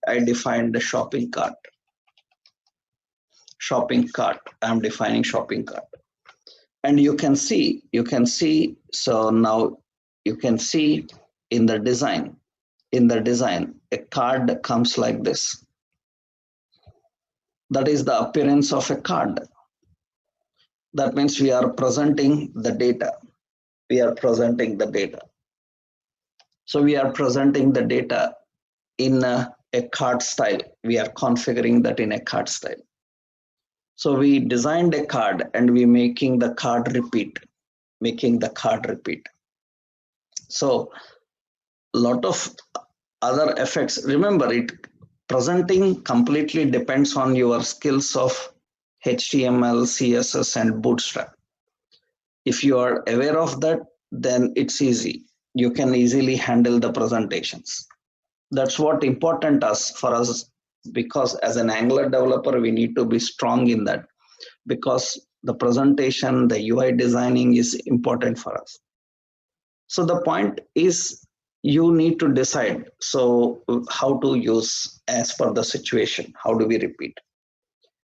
I defined the shopping cart. Shopping cart. I'm defining shopping cart. And you can see, so now you can see in the design, a card comes like this. That is the appearance of a card. That means we are presenting the data. We are presenting the data. So we are presenting the data in a card style. We are configuring that in a card style. So we designed a card and we making the card repeat, So a lot of other effects. Remember, it presenting completely depends on your skills of HTML, CSS, and Bootstrap. If you are aware of that, then it's easy. You can easily handle the presentations. That's what important for us, because as an Angular developer, we need to be strong in that, because the presentation, the UI designing is important for us. So the point is, you need to decide, so how to use as per the situation, how do we repeat?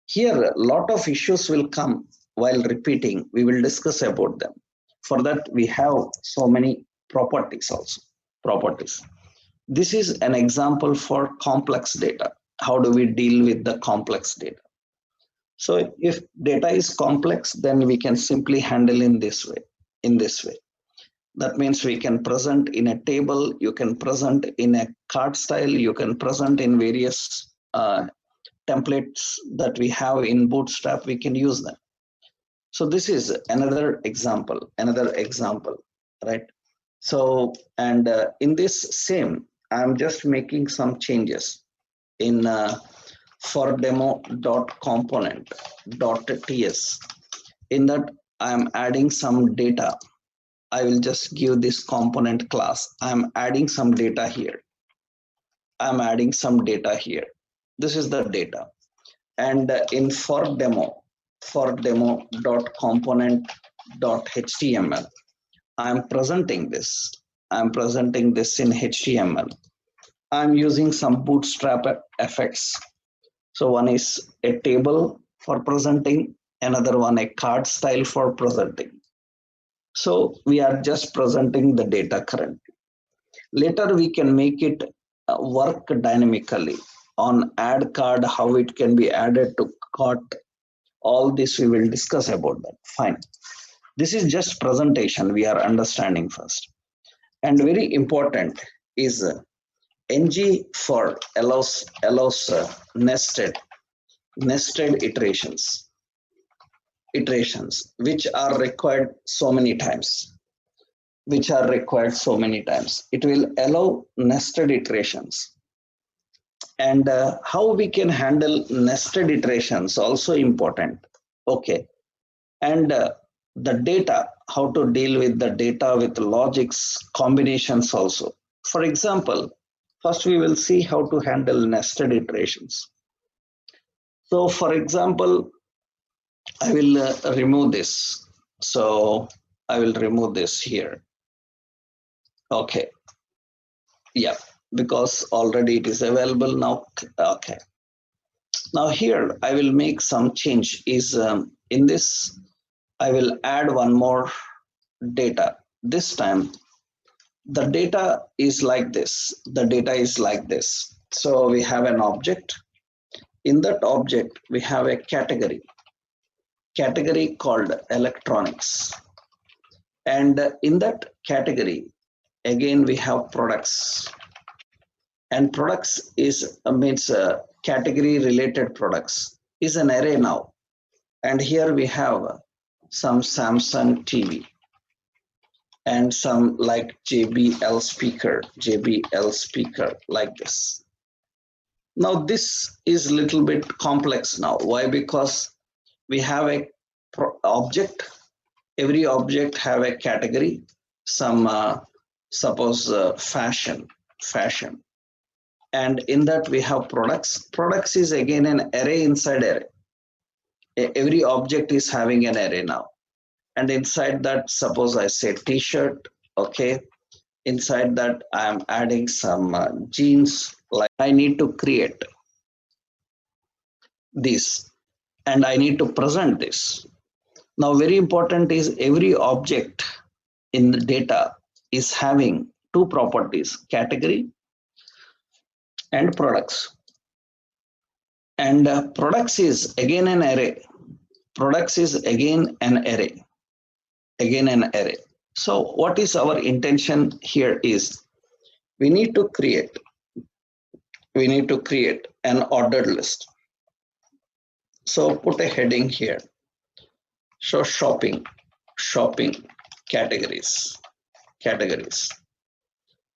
Here, a lot of issues will come while repeating. We will discuss about them. For that, we have so many properties also. This is an example for complex data. How do we deal with the complex data? So if data is complex, then we can simply handle in this way. That means we can present in a table, you can present in a card style, you can present in various templates that we have in Bootstrap, we can use them. So this is another example, right? So, and in this same, I'm just making some changes in for demo.component.ts. In that, I'm adding some data. I will just give this component class. I'm adding some data here. This is the data. And in for demo.component.html, I'm presenting this in HTML. I'm using some Bootstrap effects. So one is a table for presenting, another one a card style for presenting. So we are just presenting the data currently. Later we can make it work dynamically on add card, how it can be added to cart. All this we will discuss about that. Fine. This is just presentation we are understanding first. And very important is ngFor allows nested iterations which are required so many times. It will allow nested iterations. And how we can handle nested iterations also important. Okay. And the data, how to deal with the data with logics combinations also. For example, first we will see how to handle nested iterations. So for example, I will remove this. So I will remove this here. Okay. Yeah, because already it is available now. Okay. Now here I will make some change. Is in this I will add one more data. This time the data is like this. So we have an object. In that object we have a category called electronics. And in that category, again we have products. And products is means category related products is an array now. And here we have some Samsung TV and some like JBL speaker like this. Now this is a little bit complex now. Why? Because we have a object. Every object have a category. Some suppose fashion. And in that we have products. Products is again an array inside array. Every object is having an array now. And inside that, suppose I say t-shirt, okay. Inside that, I am adding some jeans, Like I need to create this and I need to present this. Now, very important is every object in the data is having two properties, category and products. And products is again an array. Products is again an array. Again an array. So what is our intention here is we need to create an ordered list. So put a heading here. So shopping categories.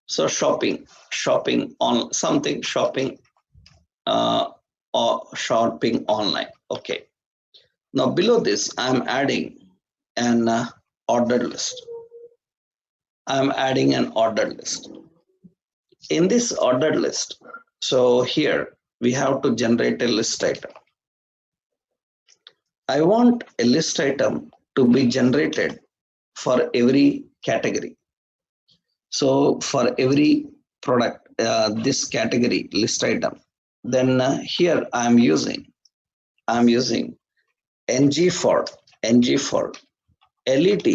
So shopping on something, shopping or shopping online. Okay. Now below this, I'm adding an ordered list. I'm adding an ordered list. In this ordered list, so here we have to generate a list item. I want a list item to be generated for every category. So for every product, this category list item, then here I'm using ngFor let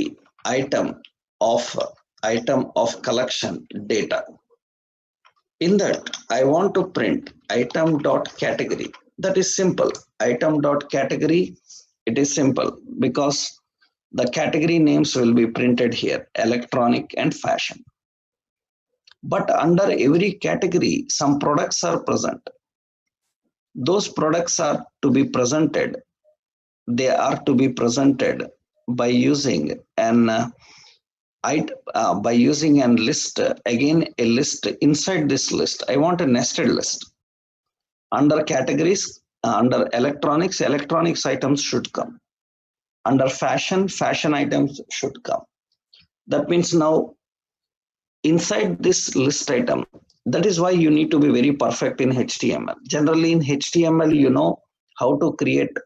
item of collection data. In that, I want to print item.category. That is simple. Item.category, it is simple because the category names will be printed here, electronic and fashion. But under every category, some products are present. Those products are to be presented. They are to be presented by using an by using a list, again a list. Inside this list, I want a nested list. Under categories, under electronics items should come. Under fashion items should come. That means now inside this list item, that is why you need to be very perfect in HTML. Generally in HTML, you know how to create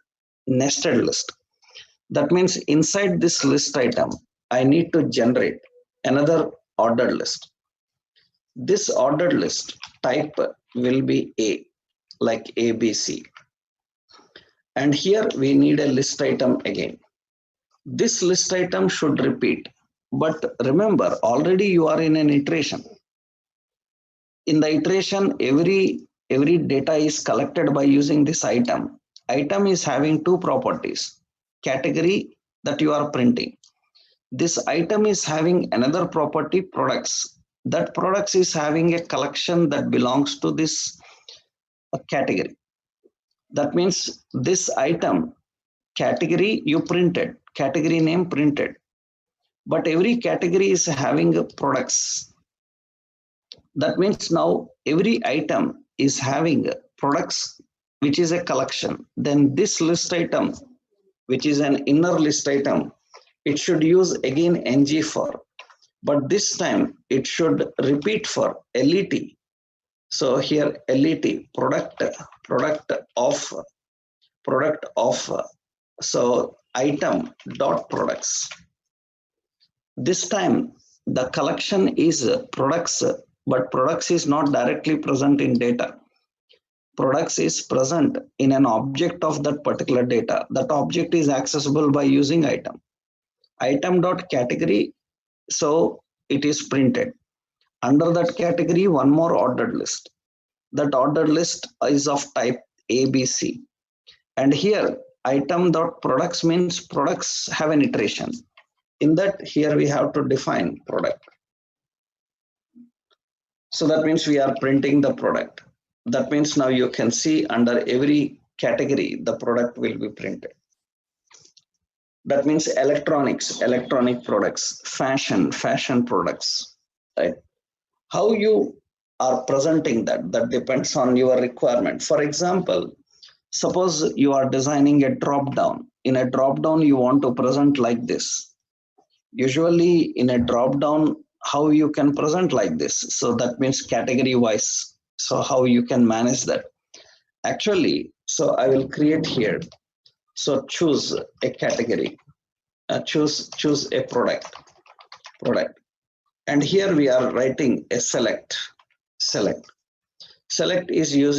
nested list. That means inside this list item, I need to generate another ordered list. This ordered list type will be A, like ABC. And here we need a list item again. This list item should repeat. But remember, already you are in an iteration. In the iteration, every data is collected by using this item. Item is having two properties. Category that you are printing. This item is having another property, products. That products is having a collection that belongs to this category. That means this item, category you printed, category name printed. But every category is having products. That means now every item is having products, which is a collection. Then this list item, which is an inner list item, it should use again ngFor, but this time it should repeat for let. So here let product of so item dot products. This time the collection is products, but products is not directly present in data. Products is present in an object of that particular data. That object is accessible by using item. Item.category, so it is printed. Under that category, one more ordered list. That ordered list is of type ABC. And here, item.products means products have an iteration. In that, here we have to define product. So that means we are printing the product. That means now you can see under every category, the product will be printed. That means electronics, electronic products, fashion products, right? How you are presenting that depends on your requirement. For example, suppose you are designing a drop down. In a drop down, you want to present like this. Usually in a drop down, how you can present like this? So that means category wise. So how you can manage that? Actually, so I will create here. So choose a category. Choose a product, and here we are writing a select. Select is using